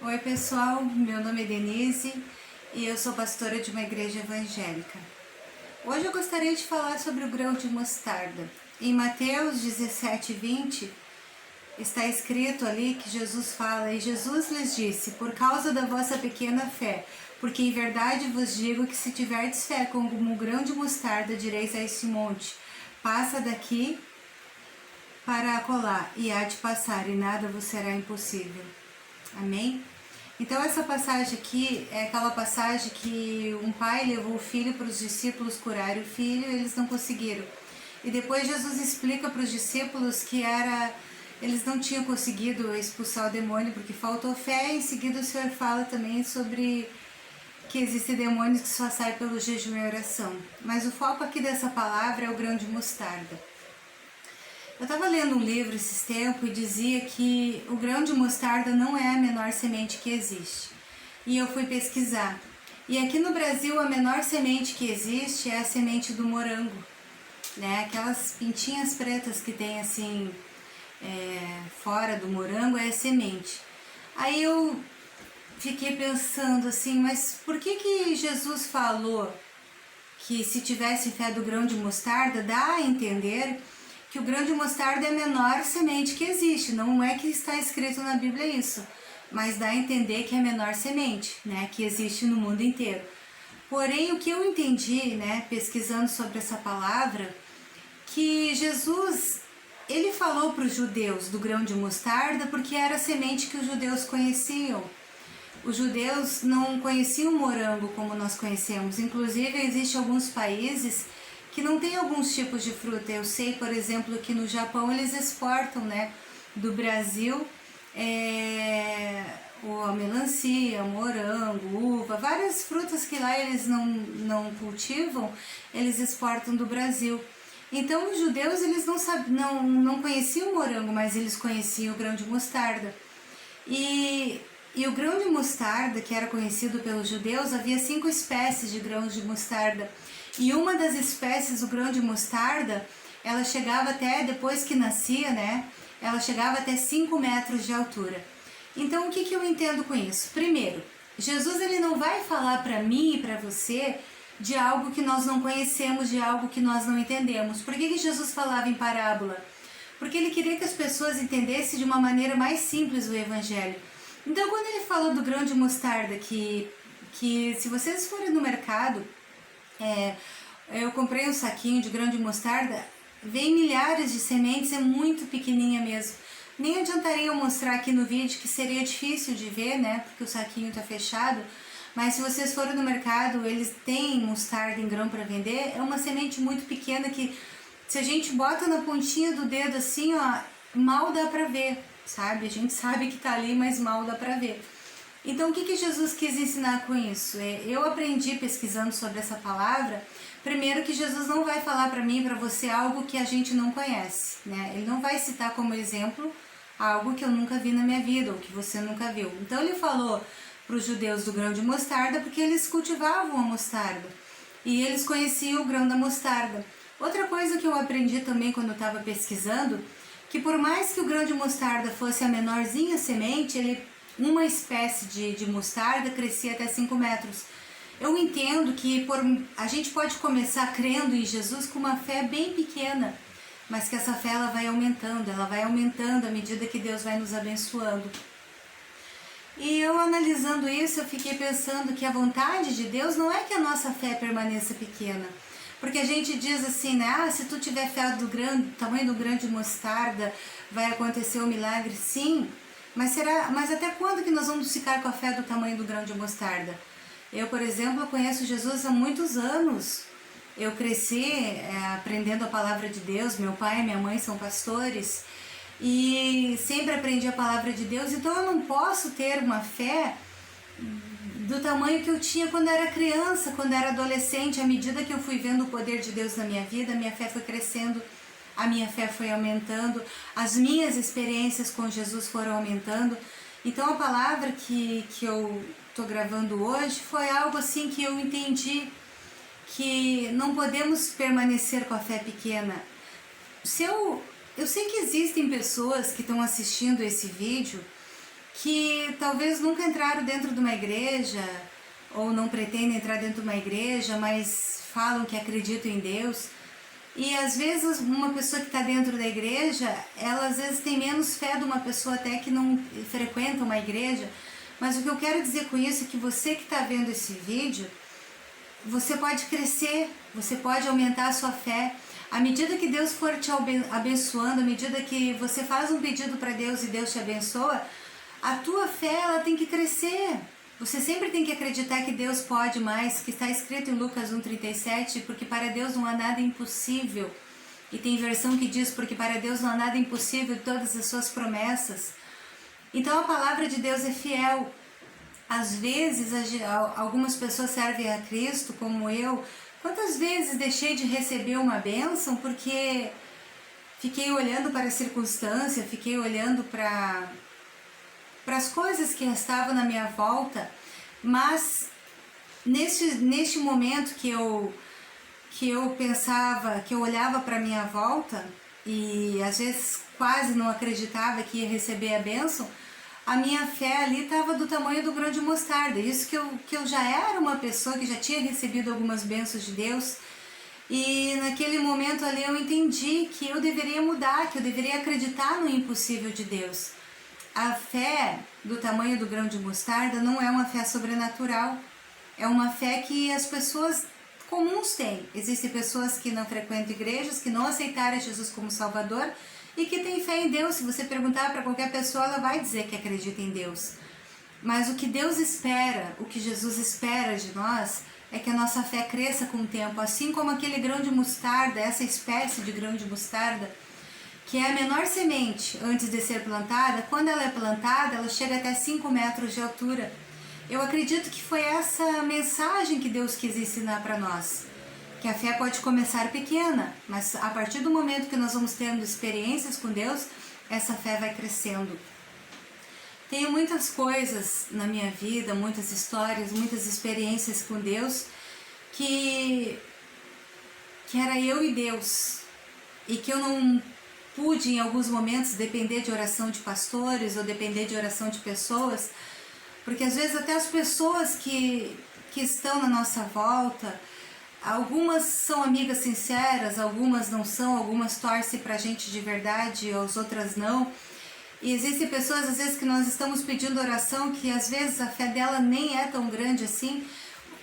Oi pessoal, meu nome é Denise e eu sou pastora de uma igreja evangélica. Hoje eu gostaria de falar sobre o grão de mostarda. Em Mateus 17:20 está escrito ali que Jesus fala: "E Jesus lhes disse, por causa da vossa pequena fé, porque em verdade vos digo que se tiverdes fé como um grão de mostarda, direis a este monte, passa daqui para acolá, e há de passar, e nada vos será impossível." Amém? Então essa passagem aqui é aquela passagem que um pai levou o filho para os discípulos curarem o filho e eles não conseguiram. E depois Jesus explica para os discípulos que eles não tinham conseguido expulsar o demônio porque faltou fé. Em seguida o Senhor fala também sobre que existem demônios que só saem pelo jejum e oração. Mas o foco aqui dessa palavra é o grão de mostarda. Eu estava lendo um livro esses tempos e dizia que o grão de mostarda não é a menor semente que existe. E eu fui pesquisar. E aqui no Brasil a menor semente que existe é a semente do morango, né? Aquelas pintinhas pretas que tem assim fora do morango é a semente. Aí eu fiquei pensando assim, mas por que Jesus falou que se tivesse fé do grão de mostarda? Dá a entender que o grão de mostarda é a menor semente que existe. Não é que está escrito na Bíblia isso, mas dá a entender que é a menor semente, né, que existe no mundo inteiro. Porém, o que eu entendi, né, pesquisando sobre essa palavra, que Jesus, ele falou para os judeus do grão de mostarda porque era a semente que os judeus conheciam. Os judeus não conheciam o morango como nós conhecemos. Inclusive, existem alguns países que não tem alguns tipos de fruta. Eu sei, por exemplo, que no Japão eles exportam, né, do Brasil a melancia, morango, uva, várias frutas que lá eles não cultivam, eles exportam do Brasil. Então os judeus eles não conheciam o morango, mas eles conheciam o grão de mostarda. E o grão de mostarda, que era conhecido pelos judeus, havia 5 espécies de grãos de mostarda. E uma das espécies, o grão de mostarda, ela chegava até, depois que nascia, né? Ela chegava até 5 metros de altura. Então, o que eu entendo com isso? Primeiro, Jesus ele não vai falar para mim e para você de algo que nós não conhecemos, de algo que nós não entendemos. Por que Jesus falava em parábola? Porque ele queria que as pessoas entendessem de uma maneira mais simples o Evangelho. Então, quando ele falou do grão de mostarda, que se vocês forem no mercado, eu comprei um saquinho de grão de mostarda, vem milhares de sementes, é muito pequenininha mesmo. Nem adiantaria eu mostrar aqui no vídeo, que seria difícil de ver, né, porque o saquinho tá fechado. Mas se vocês forem no mercado, eles têm mostarda em grão para vender. É uma semente muito pequena que, se a gente bota na pontinha do dedo assim, ó, mal dá para ver, sabe? A gente sabe que tá ali, mas mal dá para ver. Então, o que Jesus quis ensinar com isso? Eu aprendi pesquisando sobre essa palavra, primeiro que Jesus não vai falar para mim e para você algo que a gente não conhece, né? Ele não vai citar como exemplo algo que eu nunca vi na minha vida ou que você nunca viu. Então, ele falou para os judeus do grão de mostarda porque eles cultivavam a mostarda e eles conheciam o grão da mostarda. Outra coisa que eu aprendi também quando eu estava pesquisando, que por mais que o grão de mostarda fosse a menorzinha semente, uma espécie de mostarda crescia até 5 metros. Eu entendo que a gente pode começar crendo em Jesus com uma fé bem pequena, mas que essa fé ela vai aumentando à medida que Deus vai nos abençoando. E eu analisando isso, eu fiquei pensando que a vontade de Deus não é que a nossa fé permaneça pequena. Porque a gente diz assim, né? Se tu tiver fé do tamanho do grão de mostarda, vai acontecer um milagre. Sim, mas até quando que nós vamos ficar com a fé do tamanho do grão de mostarda? Eu, por exemplo, conheço Jesus há muitos anos. Eu cresci aprendendo a palavra de Deus. Meu pai e minha mãe são pastores e sempre aprendi a palavra de Deus. Então eu não posso ter uma fé do tamanho que eu tinha quando era criança, quando era adolescente. À medida que eu fui vendo o poder de Deus na minha vida, a minha fé foi crescendo, a minha fé foi aumentando, as minhas experiências com Jesus foram aumentando. Então a palavra que eu estou gravando hoje foi algo assim que eu entendi, que não podemos permanecer com a fé pequena. Eu sei que existem pessoas que estão assistindo esse vídeo que talvez nunca entraram dentro de uma igreja ou não pretendem entrar dentro de uma igreja, mas falam que acreditam em Deus. E às vezes uma pessoa que está dentro da igreja, ela às vezes tem menos fé de uma pessoa até que não frequenta uma igreja. Mas o que eu quero dizer com isso é que você que está vendo esse vídeo, você pode crescer, você pode aumentar a sua fé. À medida que Deus for te abençoando, à medida que você faz um pedido para Deus e Deus te abençoa, a tua fé ela tem que crescer. Você sempre tem que acreditar que Deus pode mais, que está escrito em Lucas 1,37, porque para Deus não há nada impossível. E tem versão que diz, porque para Deus não há nada impossível, todas as suas promessas. Então a palavra de Deus é fiel. Às vezes algumas pessoas servem a Cristo, como eu. Quantas vezes deixei de receber uma bênção porque fiquei olhando para a circunstância, fiquei olhando para as coisas que estavam na minha volta, mas neste momento que eu pensava, que eu olhava para a minha volta e às vezes quase não acreditava que ia receber a bênção, a minha fé ali estava do tamanho do grão de mostarda. Isso que eu já era uma pessoa que já tinha recebido algumas bênçãos de Deus. E naquele momento ali eu entendi que eu deveria mudar, que eu deveria acreditar no impossível de Deus. A fé do tamanho do grão de mostarda não é uma fé sobrenatural. É uma fé que as pessoas comuns têm. Existem pessoas que não frequentam igrejas, que não aceitaram Jesus como Salvador, e que tem fé em Deus. Se você perguntar para qualquer pessoa, ela vai dizer que acredita em Deus. Mas o que Deus espera, o que Jesus espera de nós, é que a nossa fé cresça com o tempo. Assim como aquele grão de mostarda, essa espécie de grão de mostarda, que é a menor semente antes de ser plantada, quando ela é plantada, ela chega até 5 metros de altura. Eu acredito que foi essa mensagem que Deus quis ensinar para nós. Que a fé pode começar pequena, mas a partir do momento que nós vamos tendo experiências com Deus, essa fé vai crescendo. Tenho muitas coisas na minha vida, muitas histórias, muitas experiências com Deus, que era eu e Deus, e que eu não pude em alguns momentos depender de oração de pastores ou depender de oração de pessoas, porque às vezes até as pessoas que estão na nossa volta, algumas são amigas sinceras, algumas não são, algumas torcem pra gente de verdade, as outras não. E existem pessoas às vezes que nós estamos pedindo oração que às vezes a fé dela nem é tão grande assim.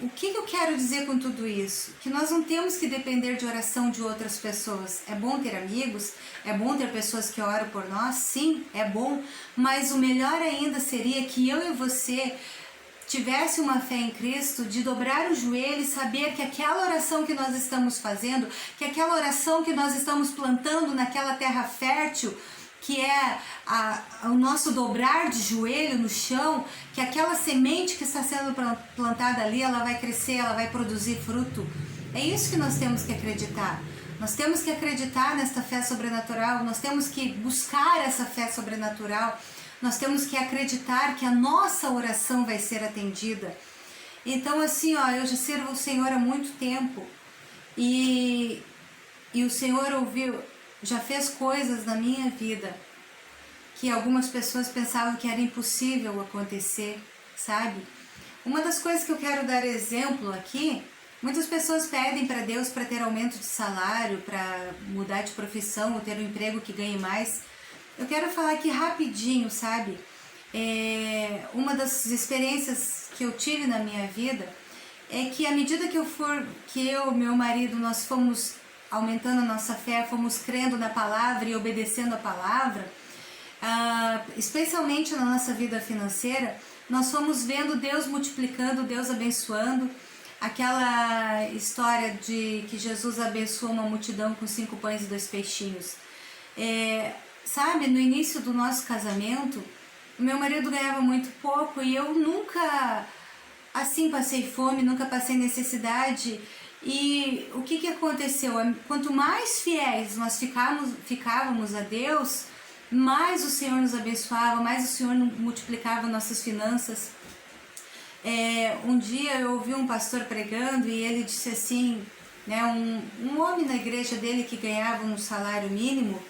O que eu quero dizer com tudo isso? Que nós não temos que depender de oração de outras pessoas. É bom ter amigos, é bom ter pessoas que oram por nós, sim, é bom, mas o melhor ainda seria que eu e você tivesse uma fé em Cristo, de dobrar o joelho e saber que aquela oração que nós estamos fazendo, que aquela oração que nós estamos plantando naquela terra fértil, que é o nosso dobrar de joelho no chão, que aquela semente que está sendo plantada ali, ela vai crescer, ela vai produzir fruto. É isso que nós temos que acreditar. Nós temos que acreditar nesta fé sobrenatural, nós temos que buscar essa fé sobrenatural. Nós temos que acreditar que a nossa oração vai ser atendida. Então assim, eu já sirvo o Senhor há muito tempo e o Senhor já fez coisas na minha vida que algumas pessoas pensavam que era impossível acontecer, sabe? Uma das coisas que eu quero dar exemplo aqui, muitas pessoas pedem para Deus para ter aumento de salário, para mudar de profissão ou ter um emprego que ganhe mais. Eu quero falar aqui rapidinho, sabe? Uma das experiências que eu tive na minha vida é que à medida que eu e meu marido, nós fomos aumentando a nossa fé, fomos crendo na palavra e obedecendo a palavra, especialmente na nossa vida financeira, nós fomos vendo Deus multiplicando, Deus abençoando. Aquela história de que Jesus abençoou uma multidão com 5 pães e 2 peixinhos. Sabe, no início do nosso casamento, meu marido ganhava muito pouco e eu nunca, assim, passei fome, nunca passei necessidade. E o que aconteceu? Quanto mais fiéis nós ficávamos a Deus, mais o Senhor nos abençoava, mais o Senhor multiplicava nossas finanças. Um dia eu ouvi um pastor pregando e ele disse assim, né, um homem na igreja dele que ganhava um salário mínimo,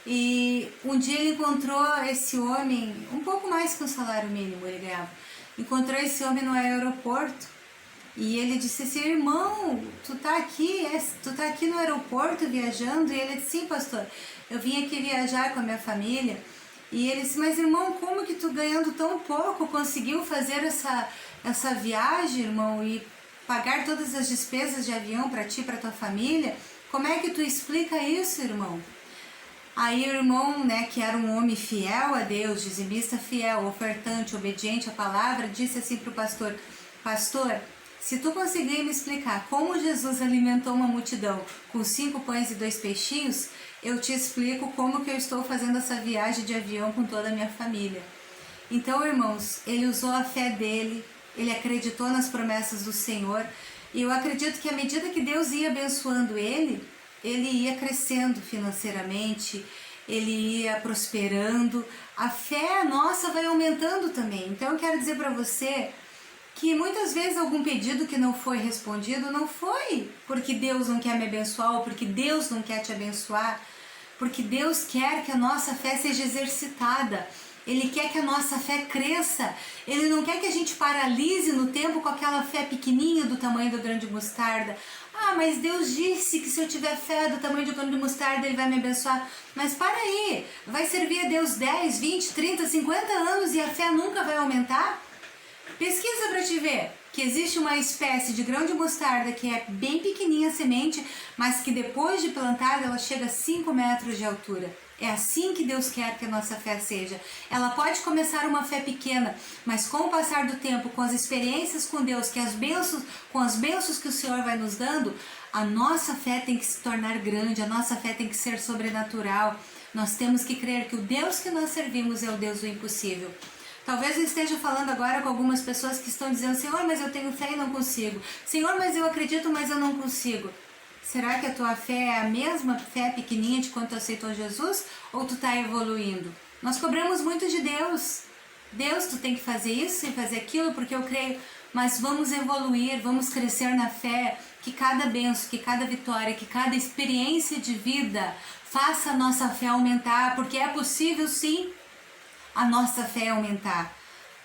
E um dia ele encontrou esse homem, um pouco mais que um salário mínimo ele ganhava, encontrou esse homem no aeroporto e ele disse assim: irmão, tu tá aqui no aeroporto viajando? E ele disse: sim, pastor, eu vim aqui viajar com a minha família. E ele disse: mas irmão, como que tu ganhando tão pouco conseguiu fazer essa viagem, irmão, e pagar todas as despesas de avião para ti e para tua família? Como é que tu explica isso, irmão? Aí o irmão, né, que era um homem fiel a Deus, dizimista fiel, ofertante, obediente à palavra, disse assim para o pastor: pastor, se tu conseguir me explicar como Jesus alimentou uma multidão com 5 pães e 2 peixinhos, eu te explico como que eu estou fazendo essa viagem de avião com toda a minha família. Então, irmãos, ele usou a fé dele, ele acreditou nas promessas do Senhor, e eu acredito que à medida que Deus ia abençoando ele ia crescendo financeiramente, ele ia prosperando, a fé nossa vai aumentando também. Então eu quero dizer para você que muitas vezes algum pedido que não foi respondido não foi porque Deus não quer me abençoar ou porque Deus não quer te abençoar, porque Deus quer que a nossa fé seja exercitada. Ele quer que a nossa fé cresça. Ele não quer que a gente paralise no tempo com aquela fé pequenininha do tamanho do grão de mostarda. Ah, mas Deus disse que se eu tiver fé do tamanho do grão de mostarda, Ele vai me abençoar. Mas para aí, vai servir a Deus 10, 20, 30, 50 anos e a fé nunca vai aumentar? Pesquisa para te ver que existe uma espécie de grão de mostarda que é bem pequenininha a semente, mas que depois de plantada ela chega a 5 metros de altura. É assim que Deus quer que a nossa fé seja. Ela pode começar uma fé pequena, mas com o passar do tempo, com as experiências com Deus, com as bênçãos que o Senhor vai nos dando, a nossa fé tem que se tornar grande, a nossa fé tem que ser sobrenatural. Nós temos que crer que o Deus que nós servimos é o Deus do impossível. Talvez eu esteja falando agora com algumas pessoas que estão dizendo: Senhor, mas eu tenho fé e não consigo. Senhor, mas eu acredito, mas eu não consigo. Será que a tua fé é a mesma fé pequenininha de quando tu aceitou Jesus? Ou tu está evoluindo? Nós cobramos muito de Deus. Deus, tu tem que fazer isso e fazer aquilo porque eu creio. Mas vamos evoluir, vamos crescer na fé. Que cada bênção, que cada vitória, que cada experiência de vida faça a nossa fé aumentar. Porque é possível sim a nossa fé aumentar.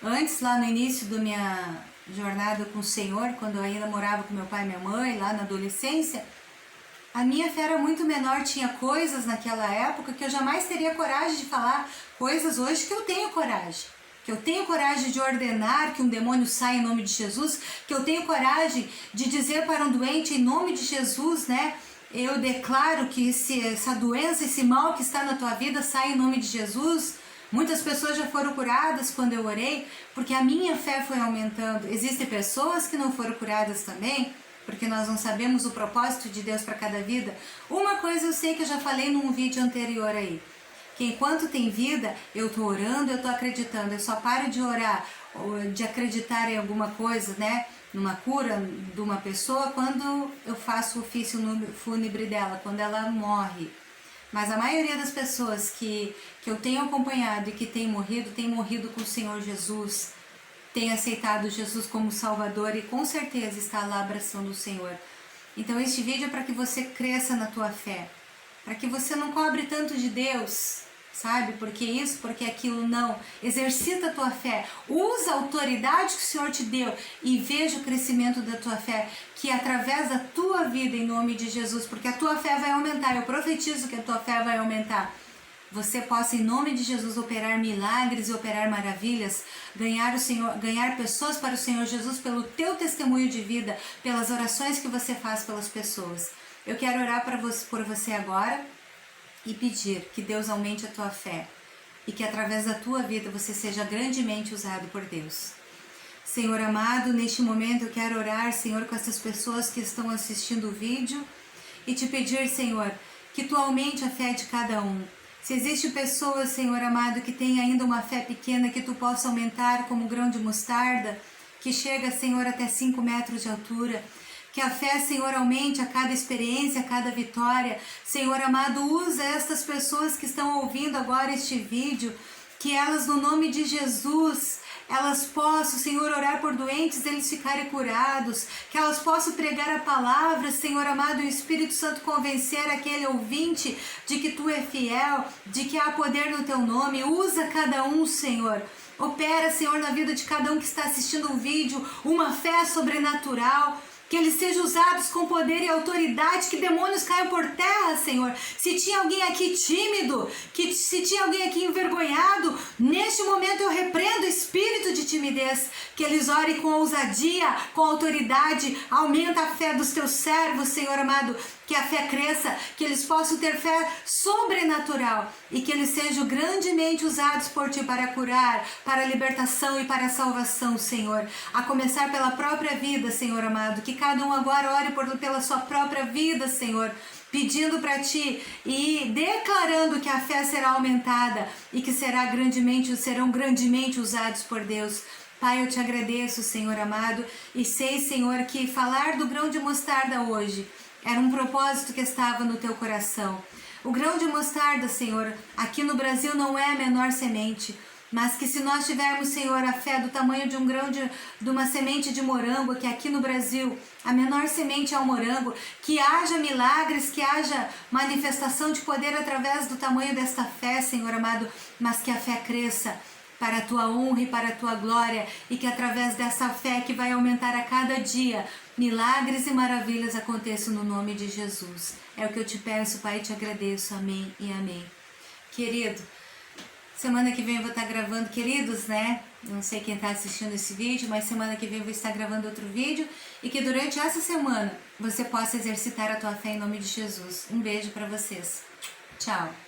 Antes, lá no início da minha jornada com o Senhor, quando eu ainda morava com meu pai e minha mãe, lá na adolescência, a minha fé era muito menor, tinha coisas naquela época que eu jamais teria coragem de falar, coisas hoje que eu tenho coragem. Que eu tenho coragem de ordenar que um demônio saia em nome de Jesus, que eu tenho coragem de dizer para um doente em nome de Jesus, né? Eu declaro que essa doença, esse mal que está na tua vida saia em nome de Jesus. Muitas pessoas já foram curadas quando eu orei, porque a minha fé foi aumentando. Existem pessoas que não foram curadas também, porque nós não sabemos o propósito de Deus para cada vida. Uma coisa eu sei que eu já falei num vídeo anterior aí, que enquanto tem vida, eu estou orando, eu estou acreditando. Eu só paro de orar, de acreditar em alguma coisa, né, numa cura de uma pessoa, quando eu faço o ofício fúnebre dela, quando ela morre. Mas a maioria das pessoas que eu tenho acompanhado e que tem morrido com o Senhor Jesus, tem aceitado Jesus como Salvador e com certeza está lá abraçando o Senhor. Então este vídeo é para que você cresça na tua fé, para que você não cobre tanto de Deus, sabe? Porque isso, porque aquilo não. Exercita a tua fé, usa a autoridade que o Senhor te deu e veja o crescimento da tua fé, que através da tua vida em nome de Jesus, porque a tua fé vai aumentar, eu profetizo que a tua fé vai aumentar. Você possa em nome de Jesus operar milagres e operar maravilhas, ganhar pessoas para o Senhor Jesus pelo teu testemunho de vida, pelas orações que você faz pelas pessoas. Eu quero orar por você agora e pedir que Deus aumente a tua fé e que através da tua vida você seja grandemente usado por Deus. Senhor amado, neste momento eu quero orar, Senhor, com essas pessoas que estão assistindo o vídeo e te pedir, Senhor, que tu aumente a fé de cada um. Se existe pessoas, Senhor amado, que tem ainda uma fé pequena, que tu possa aumentar como grão de mostarda, que chega, Senhor, até 5 metros de altura. Que a fé, Senhor, aumente a cada experiência, a cada vitória. Senhor amado, usa estas pessoas que estão ouvindo agora este vídeo, que elas, no nome de Jesus, elas possam, Senhor, orar por doentes, eles ficarem curados, que elas possam pregar a palavra, Senhor amado, e o Espírito Santo convencer aquele ouvinte de que Tu é fiel, de que há poder no Teu nome. Usa cada um, Senhor. Opera, Senhor, na vida de cada um que está assistindo o vídeo, uma fé sobrenatural, que eles sejam usados com poder e autoridade, que demônios caiam por terra, Senhor. Se tinha alguém aqui tímido, se tinha alguém aqui envergonhado, neste momento eu repreendo o espírito de timidez, que eles orem com ousadia, com autoridade. Aumenta a fé dos Teus servos, Senhor amado, que a fé cresça, que eles possam ter fé sobrenatural e que eles sejam grandemente usados por Ti para curar, para a libertação e para a salvação, Senhor. A começar pela própria vida, Senhor amado, que cada um agora ore pela sua própria vida, Senhor, pedindo para Ti e declarando que a fé será aumentada e que serão grandemente usados por Deus. Pai, eu Te agradeço, Senhor amado, e sei, Senhor, que falar do grão de mostarda hoje era um propósito que estava no Teu coração. O grão de mostarda, Senhor, aqui no Brasil não é a menor semente, mas que se nós tivermos, Senhor, a fé do tamanho de um grão de uma semente de morango, que aqui no Brasil a menor semente é o morango, que haja milagres, que haja manifestação de poder através do tamanho desta fé, Senhor amado, mas que a fé cresça para a Tua honra e para a Tua glória, e que através dessa fé que vai aumentar a cada dia, milagres e maravilhas aconteçam no nome de Jesus. É o que eu Te peço, Pai, e Te agradeço. Amém e amém. Querido, semana que vem eu vou estar gravando, queridos, né? Não sei quem está assistindo esse vídeo, mas semana que vem eu vou estar gravando outro vídeo, e que durante essa semana você possa exercitar a tua fé em nome de Jesus. Um beijo para vocês. Tchau.